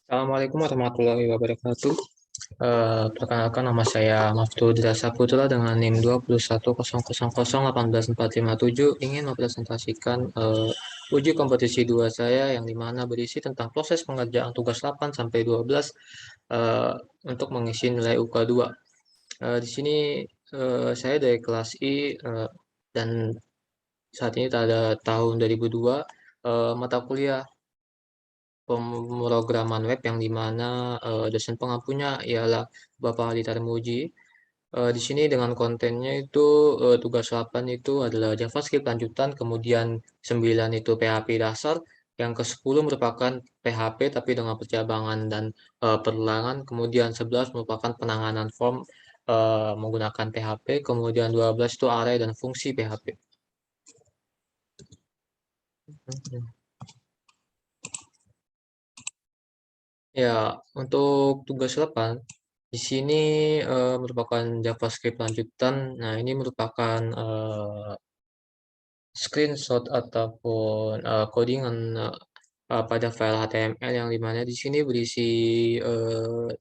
Assalamualaikum warahmatullahi wabarakatuh. Perkenalkan nama saya Maftuh Saputra dengan NIM 210001845 ingin mempresentasikan uji kompetisi 2 saya yang dimana berisi tentang proses pengerjaan tugas 8 sampai 12 eh, untuk mengisi nilai UK2. Di sini saya dari kelas I dan saat ini ada tahun 2002 mata kuliah pemrograman web yang dimana dosen pengampunya ialah Bapak Hadi Tarmuji. Di sini dengan kontennya itu tugas 8 itu adalah JavaScript lanjutan, kemudian 9 itu PHP dasar, yang ke-10 merupakan PHP tapi dengan percabangan dan perulangan, kemudian 11 merupakan penanganan form menggunakan PHP, kemudian 12 itu array dan fungsi PHP. Ya, untuk tugas 8 di sini merupakan JavaScript lanjutan. Nah, ini merupakan screenshot ataupun codingan pada file HTML yang dimana di sini berisi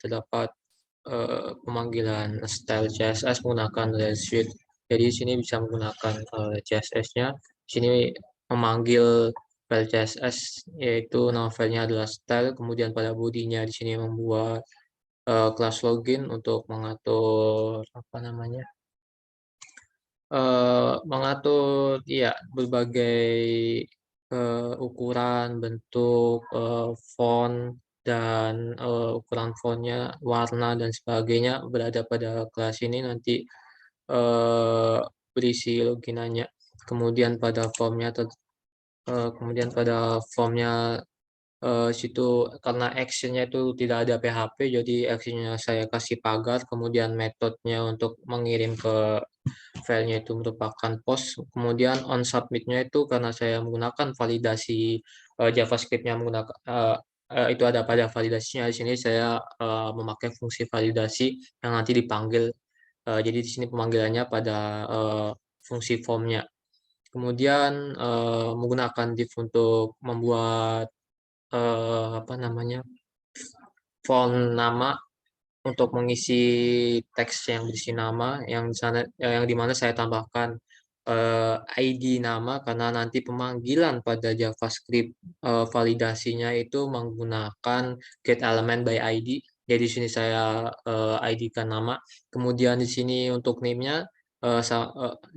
terdapat pemanggilan style CSS menggunakan React. Jadi di sini bisa menggunakan CSS-nya. Di sini memanggil file CSS yaitu nama filenya adalah style. Kemudian pada bodinya di sini membuat kelas login untuk mengatur apa namanya? Mengatur ya berbagai ukuran, bentuk, font dan ukuran fontnya, warna dan sebagainya berada pada kelas ini nanti eh, berisi loginannya. Kemudian pada formnya, situ karena actionnya itu tidak ada PHP, jadi actionnya saya kasih pagar, kemudian metodenya untuk mengirim ke filenya itu merupakan post, kemudian on submitnya itu karena saya menggunakan validasi JavaScript-nya menggunakan itu ada pada validasinya. Di sini saya memakai fungsi validasi yang nanti dipanggil. Jadi di sini pemanggilannya pada fungsi formnya. Kemudian menggunakan div untuk membuat apa namanya font nama untuk mengisi teks yang berisi nama yang di sana yang dimana saya tambahkan ID nama karena nanti pemanggilan pada JavaScript validasinya itu menggunakan get element by ID. Jadi di sini saya ID-kan nama. Kemudian di sini untuk name-nya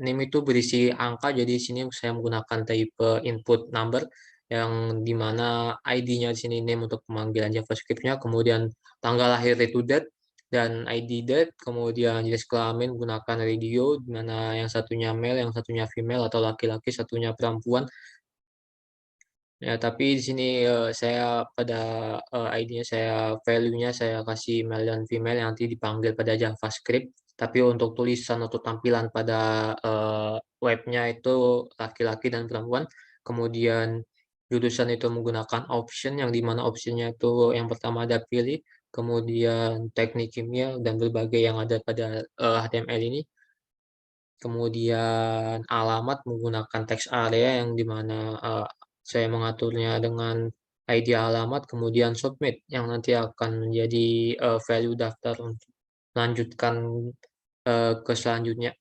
name itu berisi angka. Jadi di sini saya menggunakan type input number yang dimana ID-nya di sini name untuk pemanggilan JavaScript-nya. Kemudian tanggal lahir itu date dan ID date, kemudian jenis kelamin menggunakan radio, di mana yang satunya male, yang satunya female atau laki-laki, satunya perempuan. Ya, tapi di sini saya pada ID-nya saya value-nya saya kasih male dan female yang nanti dipanggil pada JavaScript. Tapi untuk tulisan atau tampilan pada webnya itu laki-laki dan perempuan. Kemudian jurusan itu menggunakan option yang dimana optionnya itu yang pertama ada pilih, kemudian teknik kimia dan berbagai yang ada pada HTML ini. Kemudian alamat menggunakan teks area yang dimana saya mengaturnya dengan ID alamat, kemudian submit yang nanti akan menjadi value daftar untuk melanjutkan ke selanjutnya.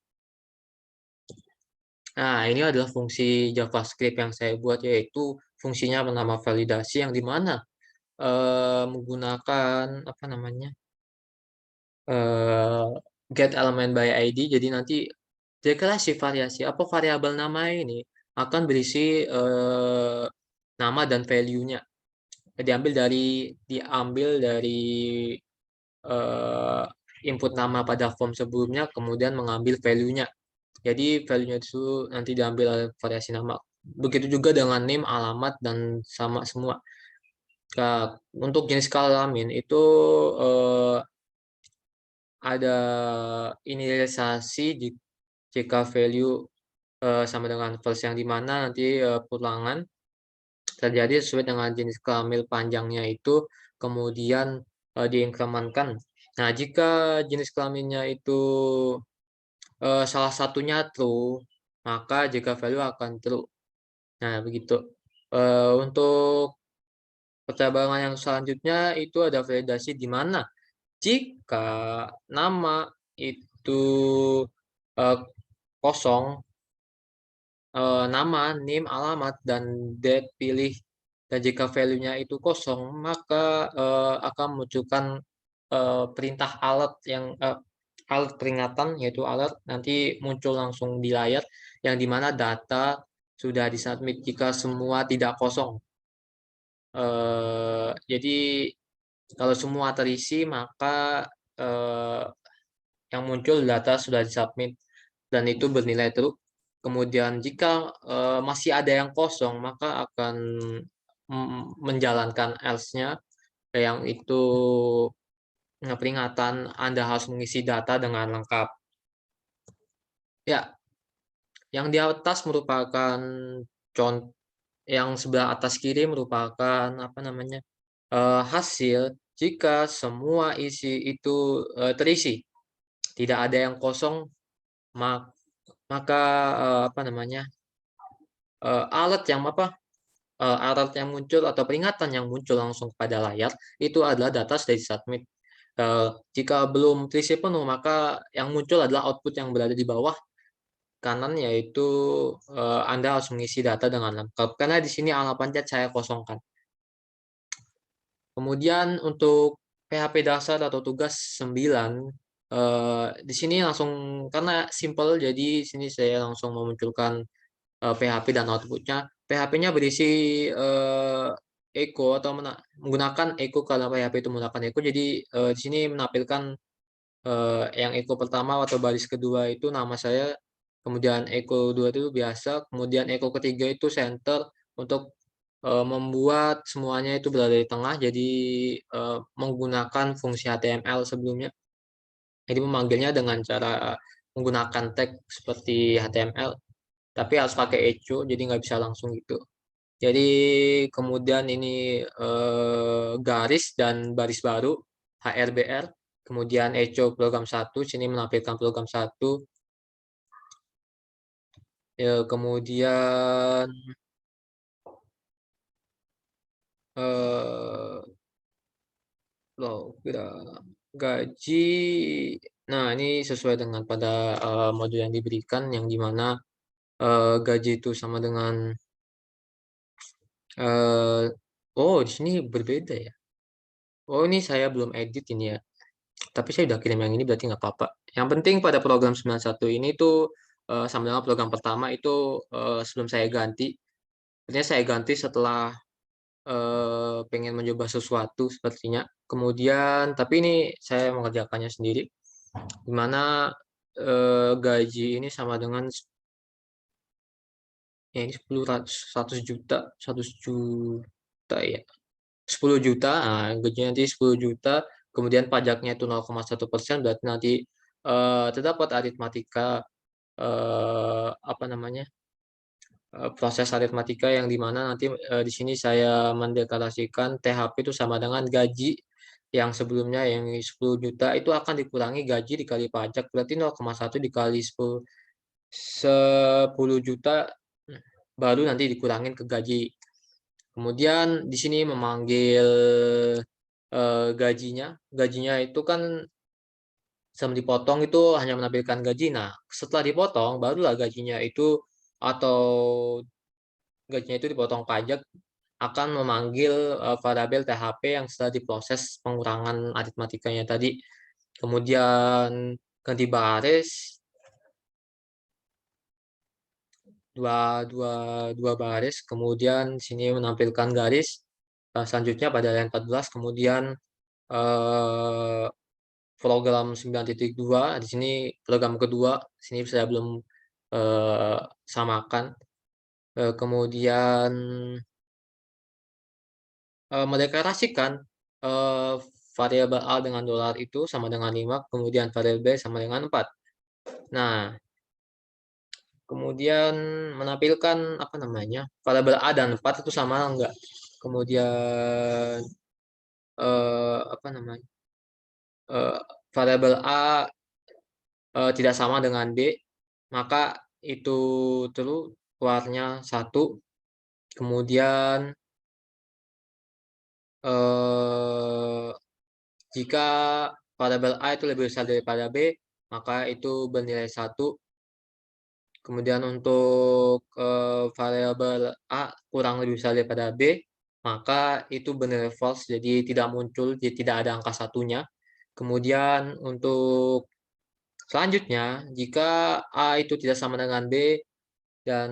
Nah, ini adalah fungsi JavaScript yang saya buat, yaitu fungsinya bernama validasi yang dimana menggunakan apa namanya eh, get element by ID. Jadi nanti deklarasi variasi apa variabel nama ini akan berisi nama dan value-nya. Diambil dari eh, input nama pada form sebelumnya, kemudian mengambil value-nya. Jadi value-nya itu nanti diambil oleh variasi nama. Begitu juga dengan name, alamat, dan sama semua. Nah, untuk jenis kelamin itu eh, ada inisialisasi jika value sama dengan false yang dimana nanti pulangan terjadi sesuai dengan jenis kelamin panjangnya itu kemudian diinkrementkan. Nah, jika jenis kelaminnya itu salah satunya true, maka jika value akan true. Nah, begitu. Untuk percabangan yang selanjutnya itu ada validasi di mana jika nama itu kosong, nama, NIM, alamat, dan date pilih, dan jika value-nya itu kosong, maka akan munculkan perintah alert alert peringatan, yaitu alert nanti muncul langsung di layar yang dimana data sudah disubmit jika semua tidak kosong. Jadi kalau semua terisi maka yang muncul data sudah disubmit dan itu bernilai true. Kemudian jika masih ada yang kosong maka akan menjalankan else-nya yang itu peringatan Anda harus mengisi data dengan lengkap. Ya, yang di atas merupakan contoh, yang sebelah atas kiri merupakan apa namanya hasil jika semua isi itu terisi, tidak ada yang kosong, maka apa namanya alert yang alert yang muncul atau peringatan yang muncul langsung pada layar itu adalah data sudah disubmit. Jika belum terisi penuh, maka yang muncul adalah output yang berada di bawah kanan, yaitu Anda harus mengisi data dengan lengkap. Karena di sini alamat chat saya kosongkan. Kemudian untuk PHP dasar atau tugas 9, di sini langsung karena simple, jadi di sini saya langsung memunculkan PHP dan outputnya. PHP-nya berisi echo atau menggunakan echo karena PHP itu menggunakan echo. Jadi di sini menampilkan yang echo pertama atau baris kedua itu nama saya, kemudian echo 2 itu biasa, kemudian echo ketiga itu center untuk membuat semuanya itu berada di tengah. Jadi menggunakan fungsi HTML sebelumnya. Jadi memanggilnya dengan cara menggunakan tag seperti HTML, tapi harus pakai echo, jadi nggak bisa langsung gitu. Jadi kemudian ini garis dan baris baru HRBR, kemudian echo program 1, sini menampilkan program 1. Ya, kemudian gaji. Nah, ini sesuai dengan pada modul yang diberikan, yang dimana gaji itu sama dengan oh, di sini berbeda ya. Oh, ini saya belum edit ini ya. Tapi saya udah kirim yang ini, berarti nggak apa-apa. Yang penting pada program 91 ini tuh sama dengan program pertama itu sebelum saya ganti. Artinya saya ganti setelah pengen mencoba sesuatu sepertinya. Kemudian, tapi ini saya mengerjakannya sendiri. Dimana gaji ini sama dengan ya ini 100 juta, 100 juta ya. 10 juta, nah, gajinya nanti 10 juta, kemudian pajaknya itu 0,1%, berarti nanti terdapat aritmatika apa namanya proses aritmatika yang dimana nanti di sini saya mendeklarasikan THP itu sama dengan gaji yang sebelumnya yang 10 juta itu akan dikurangi gaji dikali pajak, berarti 0,1 dikali 10 juta baru nanti dikurangin ke gaji. Kemudian di sini memanggil gajinya. Gajinya itu kan sama dipotong itu hanya menampilkan gaji. Nah, setelah dipotong barulah gajinya itu atau gajinya itu dipotong pajak akan memanggil variabel THP yang setelah diproses pengurangan aritmatikanya tadi. Kemudian ganti baris, dua baris, kemudian sini menampilkan garis. Selanjutnya pada line 14, kemudian eh, program 9.2, di sini program kedua, di sini saya belum samakan. Kemudian mendeklarasikan eh, variabel A dengan dolar itu sama dengan 5, kemudian variabel B sama dengan 4. Nah, kemudian menampilkan apa namanya variabel A dan 4 itu sama enggak. Kemudian apa namanya eh, variabel A tidak sama dengan B, maka itu true, keluarnya 1. Kemudian eh, jika variabel A itu lebih besar daripada B, maka itu bernilai 1. Kemudian untuk variabel A kurang lebih besar daripada B, maka itu bernilai false, jadi tidak muncul, jadi tidak ada angka satunya. Kemudian untuk selanjutnya, jika A itu tidak sama dengan B dan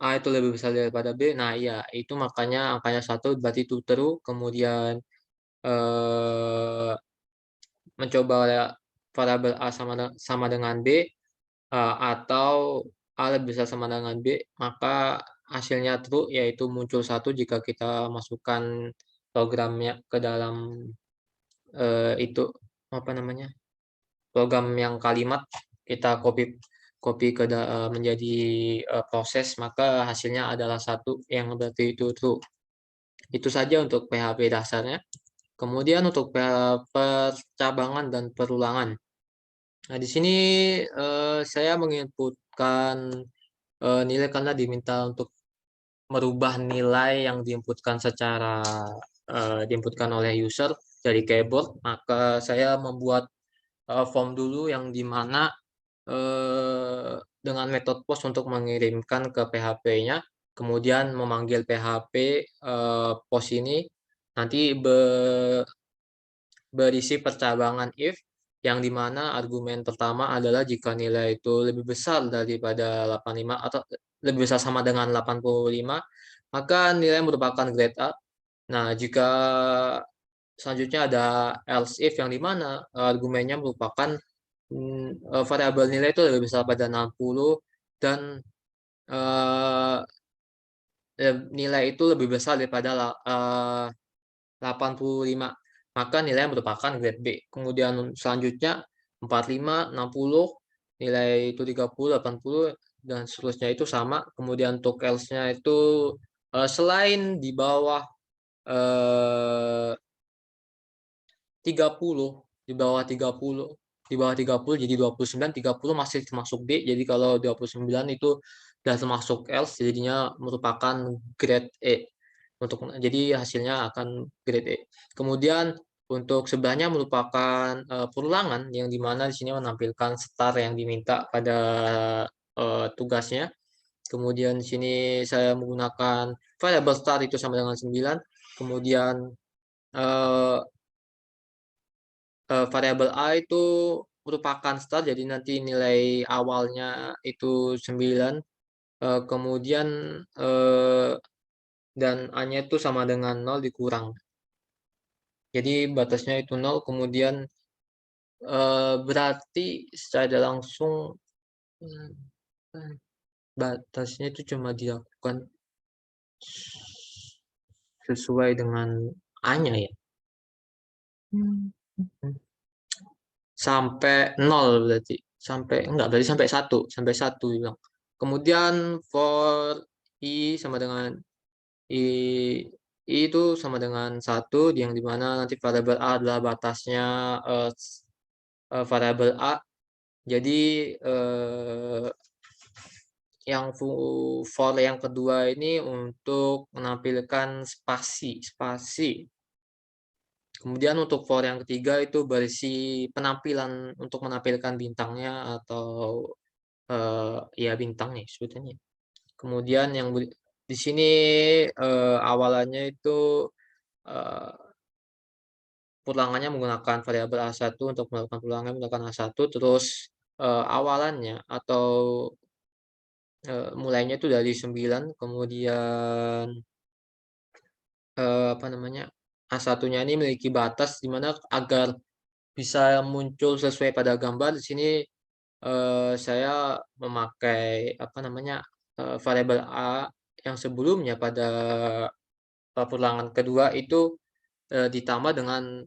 A itu lebih besar daripada B, nah iya, itu makanya angkanya 1 berarti itu true. Kemudian eh, mencoba variabel A sama dengan B, atau A lebih besar sama dengan B, maka hasilnya true, yaitu muncul 1 jika kita masukkan programnya ke dalam itu apa namanya, program yang kalimat kita copy copy menjadi proses, maka hasilnya adalah 1 yang berarti itu true. Itu saja untuk PHP dasarnya. Kemudian untuk percabangan dan perulangan. Nah, di sini saya menginputkan nilai karena diminta untuk merubah nilai yang diinputkan oleh user dari keyboard. Maka saya membuat form dulu yang dimana dengan metode post untuk mengirimkan ke PHP-nya, kemudian memanggil PHP post ini nanti berisi percabangan if, yang dimana argumen pertama adalah jika nilai itu lebih besar daripada 85 atau lebih besar sama dengan 85, maka nilai merupakan grade A. Nah, jika selanjutnya ada else if, yang dimana argumennya merupakan variabel nilai itu lebih besar pada 60 dan eh, nilai itu lebih besar daripada 85, maka nilai merupakan grade B. Kemudian selanjutnya 45, 60, nilai itu 30, 80, dan seterusnya itu sama. Kemudian untuk else-nya itu selain di bawah 30, di bawah 30, di bawah 30 jadi 29, 30 masih termasuk D. Jadi kalau 29 itu sudah termasuk else, jadinya merupakan grade E. Jadi hasilnya akan grade E. Kemudian untuk sebelahnya merupakan perulangan, yang dimana di sini menampilkan star yang diminta pada tugasnya. Kemudian di sini saya menggunakan variable star itu sama dengan 9. Kemudian eh, variabel A itu merupakan start, jadi nanti nilai awalnya itu 9, kemudian eh, dan A-nya itu sama dengan 0 dikurang. Jadi batasnya itu 0, kemudian berarti secara langsung hmm, batasnya itu cuma dilakukan sesuai dengan A-nya ya. Sampai 0 berarti. Berarti sampai 1, bilang. Kemudian for I sama dengan I, itu sama dengan 1, yang dimana nanti variabel A adalah batasnya variabel A. Jadi yang for yang kedua ini untuk menampilkan spasi. Kemudian untuk for yang ketiga itu berisi penampilan untuk menampilkan bintangnya atau ya bintangnya sebetulnya. Kemudian yang di sini awalannya itu eh, pulangannya menggunakan variabel A1, untuk melakukan pulangan menggunakan A1, terus awalannya atau mulainya itu dari 9, kemudian apa namanya, A1-nya ini memiliki batas di mana agar bisa muncul sesuai pada gambar. Di sini saya memakai apa namanya, variabel A yang sebelumnya pada pulangan kedua itu ditambah dengan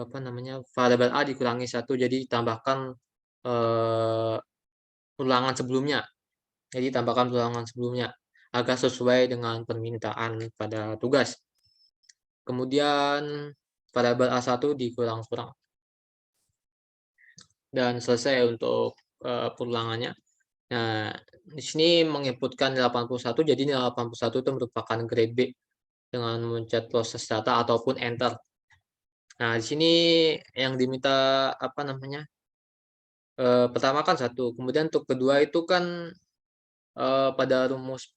apa namanya, variabel A dikurangi 1, jadi ditambahkan eh, ulangan sebelumnya. Jadi tambahkan ulangan sebelumnya agar sesuai dengan permintaan pada tugas. Kemudian variabel A1 dikurang-kurang. Dan selesai untuk pulangannya. Nah, di sini menginputkan 81, jadi 81 itu merupakan grade B. dengan mencet proses data ataupun enter. Nah, di sini yang diminta apa namanya? Pertama kan satu, kemudian untuk kedua itu kan pada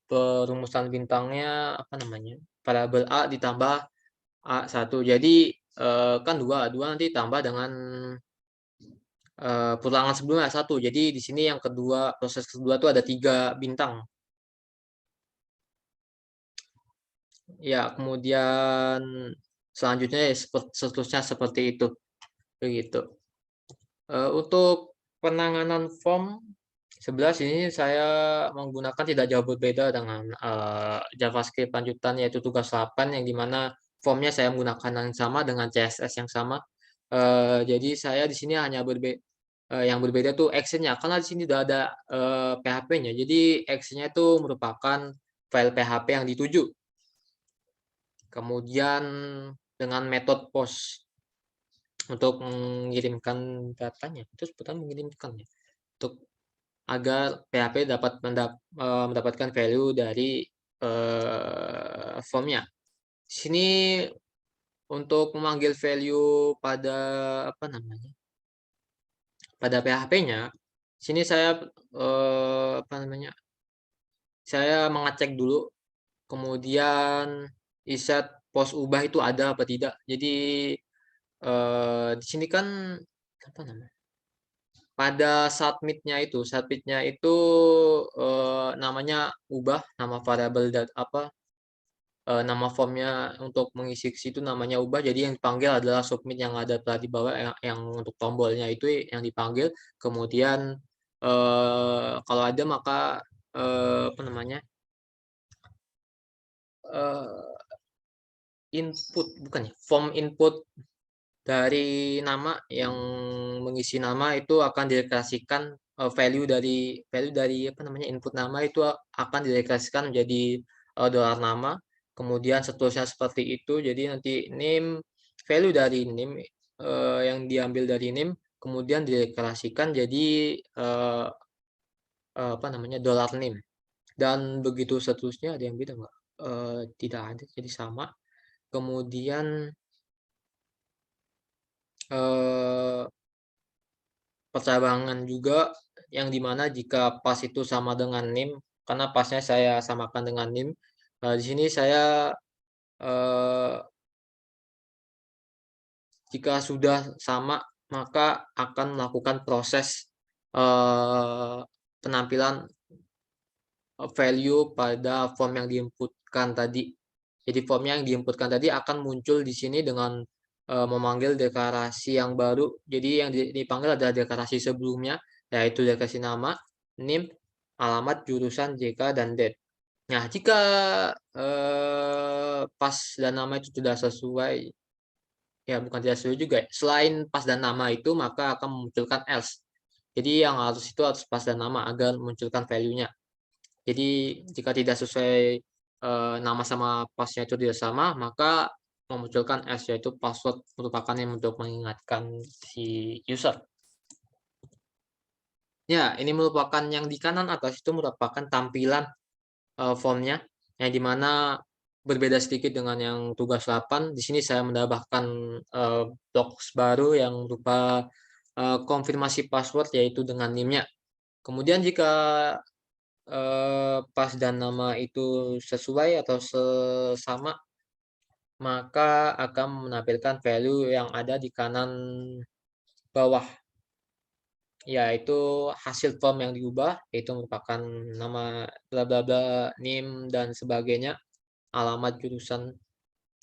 perumusan bintangnya apa namanya? Variabel A ditambah A1. Jadi kan dua nanti tambah dengan pulangan sebelumnya satu. Jadi di sini yang kedua, proses kedua itu ada 3 bintang. Ya, kemudian selanjutnya ya seterusnya seperti itu. Begitu. Untuk penanganan form 11 ini saya menggunakan tidak jauh berbeda dengan JavaScript lanjutan yaitu tugas 8 yang dimana formnya saya menggunakan yang sama dengan CSS yang sama. Jadi saya di sini hanya yang berbeda tuh actionnya karena di sini sudah ada PHP-nya. Jadi actionnya itu merupakan file PHP yang dituju. Kemudian dengan metode post untuk mengirimkan datanya itu sebetulnya mengirimkannya untuk agar PHP dapat mendapatkan value dari formnya. Di sini untuk memanggil value pada apa namanya? Pada PHP-nya, sini saya apa namanya? Saya mengecek dulu, kemudian iset post ubah itu ada apa tidak. Jadi di sini kan apa namanya? Pada submit-nya itu namanya ubah, nama variabel nama formnya untuk mengisi ke situ namanya ubah. Jadi yang dipanggil adalah submit yang ada di bawah yang untuk tombolnya itu yang dipanggil. Kemudian kalau ada maka apa namanya? eh, Input bukan ya? Form input dari nama yang mengisi nama itu akan direkreasikan value dari apa namanya input nama itu akan direkreasikan menjadi dolar nama, kemudian seterusnya seperti itu. Jadi nanti value dari name yang diambil dari name kemudian direkreasikan jadi eh, apa namanya dolar name dan begitu seterusnya. Ada yang beda nggak? Tidak ada, jadi sama. Kemudian eh, percabangan juga yang dimana jika pas itu sama dengan name, karena pasnya saya samakan dengan name. Di sini saya eh, jika sudah sama maka akan melakukan proses eh, penampilan value pada form yang diinputkan tadi. Jadi formnya yang diinputkan tadi akan muncul di sini dengan memanggil deklarasi yang baru. Jadi yang dipanggil adalah deklarasi sebelumnya, yaitu deklarasi nama, NIM, alamat, jurusan, JK, dan date. Nah, jika pas dan nama itu tidak sesuai, ya bukan tidak sesuai juga ya. Selain pas dan nama itu, maka akan memunculkan else. Jadi yang harus pas dan nama agar memunculkan value-nya. Jadi jika tidak sesuai nama sama pasnya itu tidak sama, maka memunculkan S yaitu password merupakan yang untuk mengingatkan si user. Ya, ini merupakan yang di kanan atas itu merupakan tampilan formnya yang dimana berbeda sedikit dengan yang tugas 8. Di sini saya menambahkan box baru yang berupa konfirmasi password yaitu dengan NIM-nya. Kemudian jika pas dan nama itu sesuai atau sama, maka akan menampilkan value yang ada di kanan bawah, yaitu hasil form yang diubah, yaitu merupakan nama bla bla bla, NIM dan sebagainya, alamat, jurusan.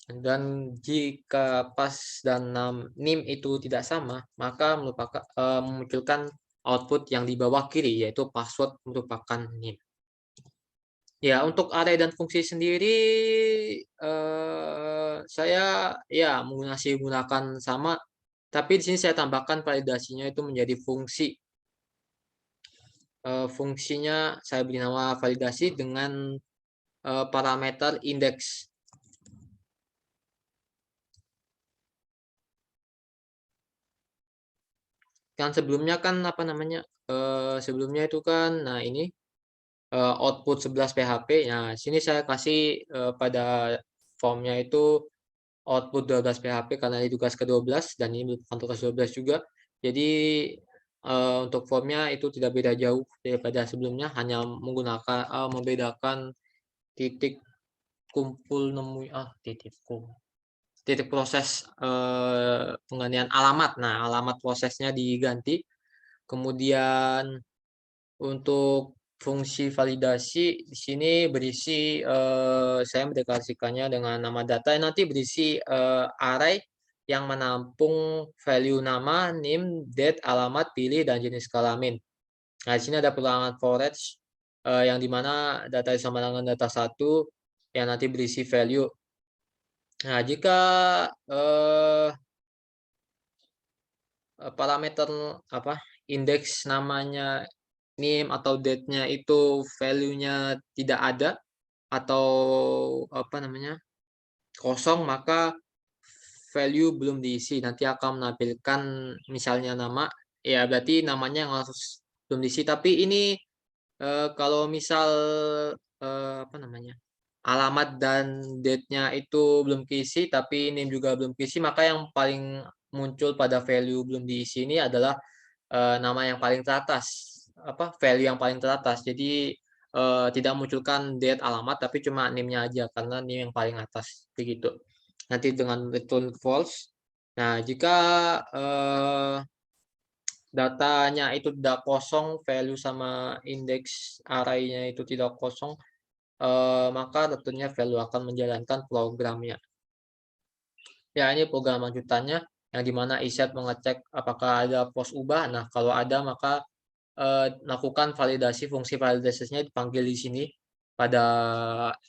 Dan jika pas dan NIM itu tidak sama, maka memunculkan output yang di bawah kiri, yaitu password merupakan NIM. Ya, untuk array dan fungsi sendiri saya ya masih menggunakan sama, tapi di sini saya tambahkan validasinya itu menjadi fungsi. Fungsinya saya beri nama validasi dengan parameter indeks. Kan sebelumnya kan apa namanya? Sebelumnya itu kan nah ini output 11 PHP. Nah, sini saya kasih pada formnya itu output 12 PHP karena ini tugas ke-12 dan ini merupakan tugas 12 juga. Jadi, untuk formnya itu tidak beda jauh daripada sebelumnya, hanya membedakan titik kumpul titik proses, penggantian alamat. Nah, alamat prosesnya diganti. Kemudian untuk fungsi validasi di sini berisi, saya mendeklarasikannya dengan nama data yang nanti berisi, array yang menampung value nama, NIM, date, alamat, pilih, dan jenis kelamin. Nah, di sini ada perulangan for each, yang di mana data sama dengan data satu yang nanti berisi value. Nah, jika, eee parameter indeks namanya NIM atau date-nya itu value-nya tidak ada atau kosong, maka value belum diisi. Nanti akan menampilkan misalnya nama, ya berarti namanya yang harus belum diisi. Tapi ini, kalau misal, alamat dan date-nya itu belum keisi, tapi NIM juga belum keisi, maka yang paling muncul pada value belum diisi ini adalah, nama yang paling teratas, value yang paling teratas. Jadi, tidak munculkan date, alamat, tapi cuma NIM-nya aja, karena NIM yang paling atas, begitu. Nanti dengan return false. Nah, jika, datanya itu tidak kosong, value sama indeks array-nya itu tidak kosong, maka tentunya value akan menjalankan programnya. Ya, ini program lanjutannya, yang di mana iset mengecek apakah ada pos ubah. Nah, kalau ada maka, lakukan validasi, fungsi validasinya dipanggil di sini pada,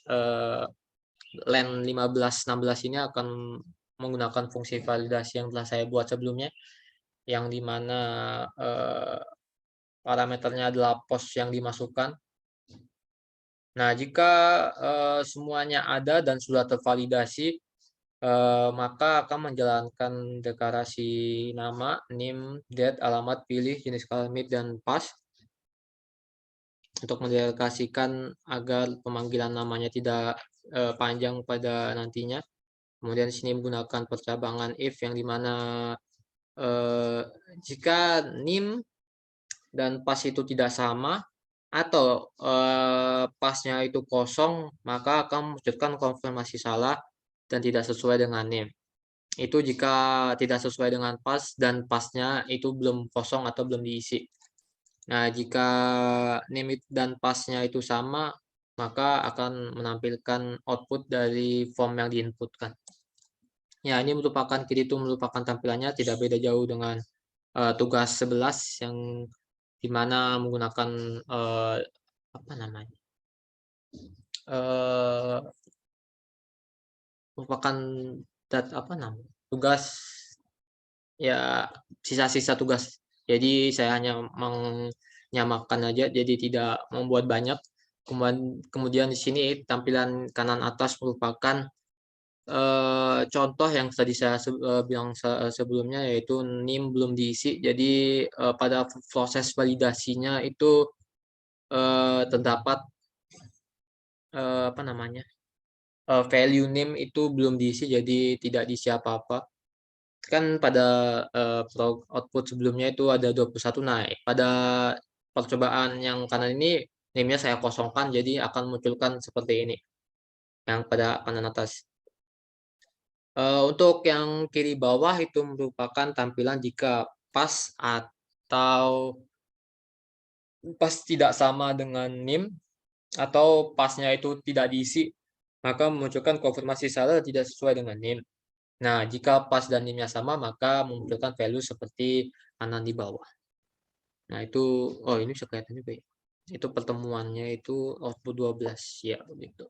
eee, line 15, 16 ini akan menggunakan fungsi validasi yang telah saya buat sebelumnya, yang di mana, parameternya adalah pos yang dimasukkan. Nah, jika, semuanya ada dan sudah tervalidasi, maka akan menjalankan deklarasi nama, NIM, date, alamat, pilih, jenis kelamin, dan pas untuk mendeklarasikan agar pemanggilan namanya tidak, panjang pada nantinya. Kemudian di sini menggunakan percabangan if yang di mana, jika NIM dan pas itu tidak sama atau, pasnya itu kosong, maka akan memunculkan konfirmasi salah dan tidak sesuai dengan NIM. Itu jika tidak sesuai dengan pas dan pasnya itu belum kosong atau belum diisi. Nah, jika NIM dan pasnya itu sama, maka akan menampilkan output dari form yang diinputkan. Ya, ini merupakan tampilannya tidak beda jauh dengan, tugas 11 yang di mana menggunakan, apa namanya, eee, merupakan tugas, ya sisa-sisa tugas. Jadi saya hanya menyamakan aja, jadi tidak membuat banyak. Kemudian di sini tampilan kanan atas merupakan, contoh yang tadi saya bilang sebelumnya, yaitu NIM belum diisi. Jadi, pada proses validasinya itu, terdapat, value NIM itu belum diisi, jadi tidak diisi apa-apa. Kan pada, output sebelumnya itu ada 21. Nah, pada percobaan yang kanan ini NIM-nya saya kosongkan, jadi akan munculkan seperti ini, yang pada kanan atas. Untuk yang kiri bawah itu merupakan tampilan jika pas atau pas tidak sama dengan NIM atau pasnya itu tidak diisi, maka memunculkan konfirmasi salah tidak sesuai dengan NIM. Nah, jika pas dan NIM-nya sama, maka memunculkan value seperti kanan di bawah. Nah, itu ini bisa kelihatan juga ya. Itu pertemuannya itu output 12, ya begitu.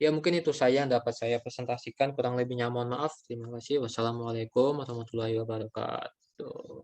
Ya, mungkin itu saja yang dapat saya presentasikan, kurang lebihnya mohon maaf. Terima kasih. Wassalamualaikum warahmatullahi wabarakatuh.